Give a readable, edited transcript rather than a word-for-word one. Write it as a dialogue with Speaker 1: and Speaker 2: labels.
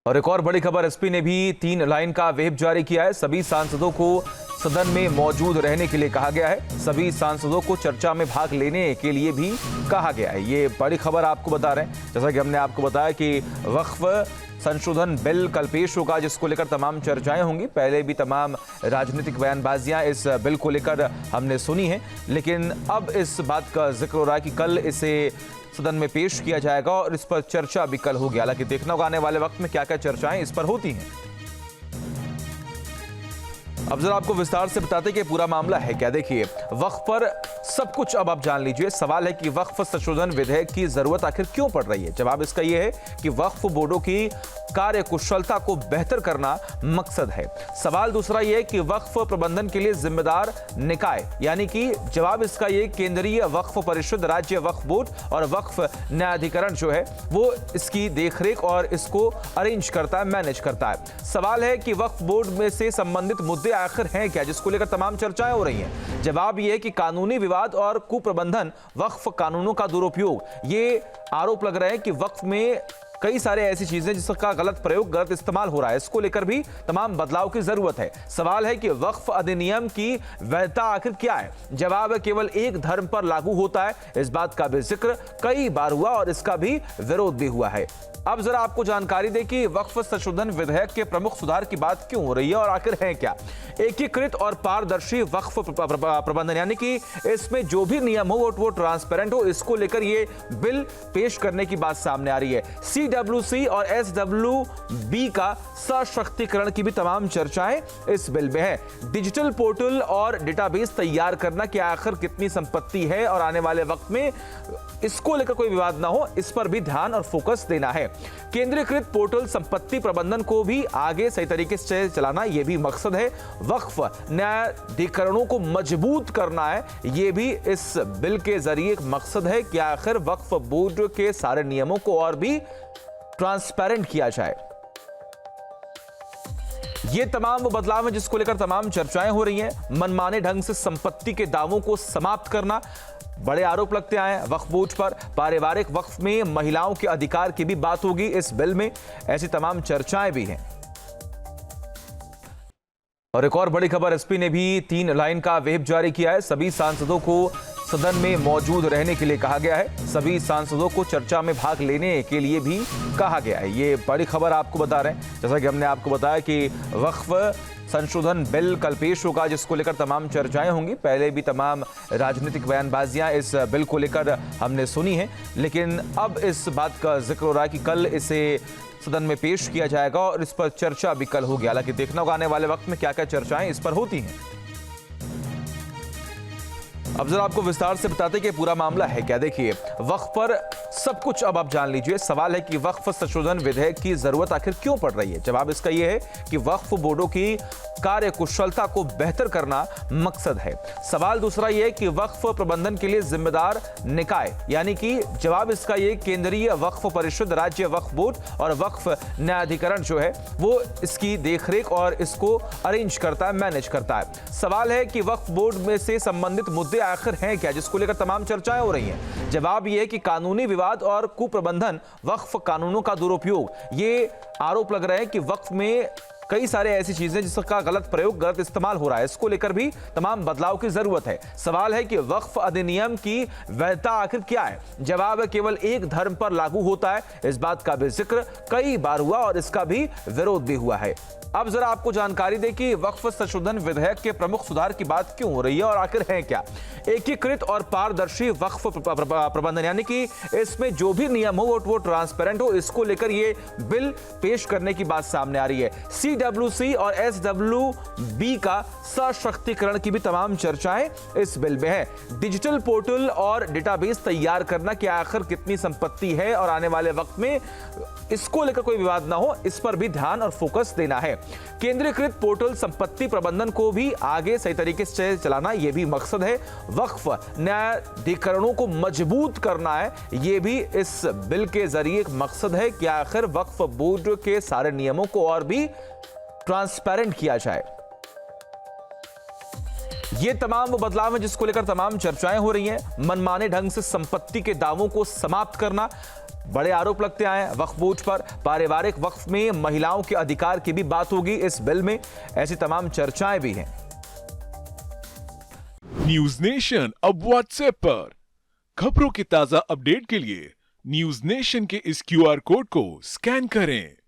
Speaker 1: और एक और बड़ी खबर, एसपी ने भी 3 लाइन का व्हिप जारी किया है। सभी सांसदों को सदन में मौजूद रहने के लिए कहा गया है। सभी सांसदों को चर्चा में भाग लेने के लिए भी कहा गया है। ये बड़ी खबर आपको बता रहे हैं। जैसा कि हमने आपको बताया कि वक्फ संशोधन बिल कल पेश होगा, जिसको लेकर तमाम चर्चाएं होंगी। पहले भी तमाम राजनीतिक बयानबाजियां इस बिल को लेकर हमने सुनी हैं, लेकिन अब इस बात का जिक्र हो रहा है कि कल इसे सदन में पेश किया जाएगा और इस पर चर्चा भी कल होगी। हालांकि देखना होगा आने वाले वक्त में क्या क्या चर्चाएं इस पर होती हैं। अब जरा आपको विस्तार से बताते कि पूरा मामला है क्या। देखिए, वक्फ पर सब कुछ अब आप जान लीजिए। सवाल है कि वक्फ संशोधन विधेयक की जरूरत आखिर क्यों पड़ रही है। जवाब इसका यह है कि वक्फ बोर्डों की कार्य कुशलता को बेहतर करना मकसद है। सवाल दूसरा यह है कि वक्फ प्रबंधन के लिए जिम्मेदार निकाय, यानी कि जवाब इसका यह केंद्रीय वक्फ परिषद, राज्य वक्फ बोर्ड और वक्फ न्यायाधिकरण जो है वो इसकी देखरेख और इसको अरेंज करता है, मैनेज करता है। सवाल है कि वक्फ बोर्ड में से संबंधित मुद्दे आखिर हैं क्या, जिसको लेकर तमाम चर्चाएं हो रही हैं। जवाब यह है कि कानूनी विवाद और कुप्रबंधन, वक्फ कानूनों का दुरुपयोग। ये आरोप लग रहे हैं कि वक्फ में कई सारे ऐसी चीजें जिसका गलत प्रयोग, गलत इस्तेमाल हो रहा है। इसको लेकर भी तमाम बदलाव की जरूरत है। सवाल है कि वक्फ अधिनियम की वैधता आखिर क्या है। जवाब है केवल एक धर्म पर लागू होता है। इस बात का भी जिक्र कई बार हुआ और इसका भी विरोध भी हुआ है। अब जरा आपको जानकारी दें कि वक्फ संशोधन विधेयक के प्रमुख सुधार की बात क्यों हो रही है और आखिर है क्या। एकीकृत और पारदर्शी वक्फ प्रबंधन, यानी कि इसमें जो भी नियम हो वो ट्रांसपेरेंट हो, इसको लेकर ये बिल पेश करने की बात सामने आ रही है। CWC और SWB का सशक्तिकरण की भी तमाम चर्चाएं इस बिल में है। डिजिटल पोर्टल और डेटाबेस तैयार करना कि आखिर कितनी संपत्ति है और आने वाले वक्त में इसको लेकर कोई विवाद ना हो, इस पर भी ध्यान और फोकस देना है। केंद्रीकृत पोर्टल संपत्ति प्रबंधन को भी आगे सही तरीके से चलाना, यह भी मकसद है। वक्फ न्यायाधिकरणों को मजबूत करना है, यह भी इस बिल के जरिए एक मकसद है कि आखिर वक्फ बोर्ड के सारे नियमों को और भी ट्रांसपेरेंट किया जाए। ये तमाम बदलाव हैं जिसको लेकर तमाम चर्चाएं हो रही हैं। मनमाने ढंग से संपत्ति के दावों को समाप्त करना, बड़े आरोप लगते आए हैं वक्फ बोर्ड पर। पारिवारिक वक्फ में महिलाओं के अधिकार की भी बात होगी इस बिल में। ऐसी तमाम चर्चाएं भी हैं। और एक और बड़ी खबर, एसपी ने भी 3 लाइन का व्हिप जारी किया है। सभी सांसदों को सदन में मौजूद रहने के लिए कहा गया है। सभी सांसदों को चर्चा में भाग लेने के लिए भी कहा गया है। ये बड़ी खबर आपको बता रहे हैं। जैसा कि हमने आपको बताया कि वक्फ संशोधन बिल कल पेश होगा, जिसको लेकर तमाम चर्चाएं होंगी। पहले भी तमाम राजनीतिक बयानबाजियां इस बिल को लेकर हमने सुनी हैं, लेकिन अब इस बात का जिक्र हो रहा है कि कल इसे सदन में पेश किया जाएगा और इस पर चर्चा भी कल होगी। हालांकि देखना होगा आने वाले वक्त में क्या क्या चर्चाएं इस पर होती हैं। अब जरा आपको विस्तार से बताते कि पूरा मामला है क्या। देखिए, वक्फ पर सब कुछ अब आप जान लीजिए। सवाल है कि वक्फ संशोधन विधेयक की जरूरत आखिर क्यों पड़ रही है। जवाब इसका यह है कि वक्फ बोर्डों की कार्य कुशलता को बेहतर करना मकसद है। सवाल दूसरा यह है कि वक्फ प्रबंधन के लिए जिम्मेदार निकाय, यानी कि जवाब इसका यह केंद्रीय वक्फ परिषद, राज्य वक्फ बोर्ड और वक्फ न्यायाधिकरण जो है वो इसकी देखरेख और इसको अरेंज करता है, मैनेज करता है। सवाल है कि वक्फ बोर्ड में से संबंधित मुद्दे आखिर हैं क्या, जिसको लेकर तमाम चर्चाएं हो रही हैं। जवाब यह है कि कानूनी विवाद और कुप्रबंधन, वक्फ कानूनों का दुरुपयोग। ये आरोप लग रहे हैं कि वक्फ में कई सारे ऐसी चीजें जिसका गलत प्रयोग, गलत इस्तेमाल हो रहा है। इसको लेकर भी तमाम बदलाव की जरूरत है। सवाल है कि वक्फ अधिनियम की वैधता आखिर क्या है। जवाब है केवल एक धर्म पर लागू होता है। इस बात का भी जिक्र कई बार हुआ और इसका भी विरोध भी हुआ है। अब जरा आपको जानकारी दें कि वक्फ संशोधन विधेयक के प्रमुख सुधार की बात क्यों हो रही है और आखिर है क्या। एकीकृत और पारदर्शी वक्फ प्रबंधन, यानी कि इसमें जो भी नियम हो वो ट्रांसपेरेंट हो, इसको लेकर ये बिल पेश करने की बात सामने आ रही है। CWC और SWB का सशक्तिकरण की भी तमाम चर्चाएं इस बिल में है। डिजिटल पोर्टल और डेटाबेस तैयार करना कि आखिर कितनी संपत्ति है और आने वाले वक्त में इसको लेकर कोई विवाद ना हो, इस पर भी ध्यान और फोकस देना है। केंद्रीकृत पोर्टल संपत्ति प्रबंधन को भी आगे सही तरीके से चलाना, यह भी मकसद है। वक्फ न्यायाधिकरणों को मजबूत करना है, यह भी इस बिल के जरिए एक मकसद है कि आखिर वक्फ बोर्ड के सारे नियमों को और भी ट्रांसपेरेंट किया जाए। ये तमाम बदलाव हैं जिसको लेकर तमाम चर्चाएं हो रही हैं। मनमाने ढंग से संपत्ति के दावों को समाप्त करना, बड़े आरोप लगते आए हैं वक्फ बोर्ड पर। पारिवारिक वक्फ में महिलाओं के अधिकार की भी बात होगी इस बिल में, ऐसी तमाम चर्चाएं भी हैं।
Speaker 2: न्यूज नेशन अब व्हाट्सएप पर खबरों के ताजा अपडेट के लिए न्यूज नेशन के इस QR कोड को स्कैन करें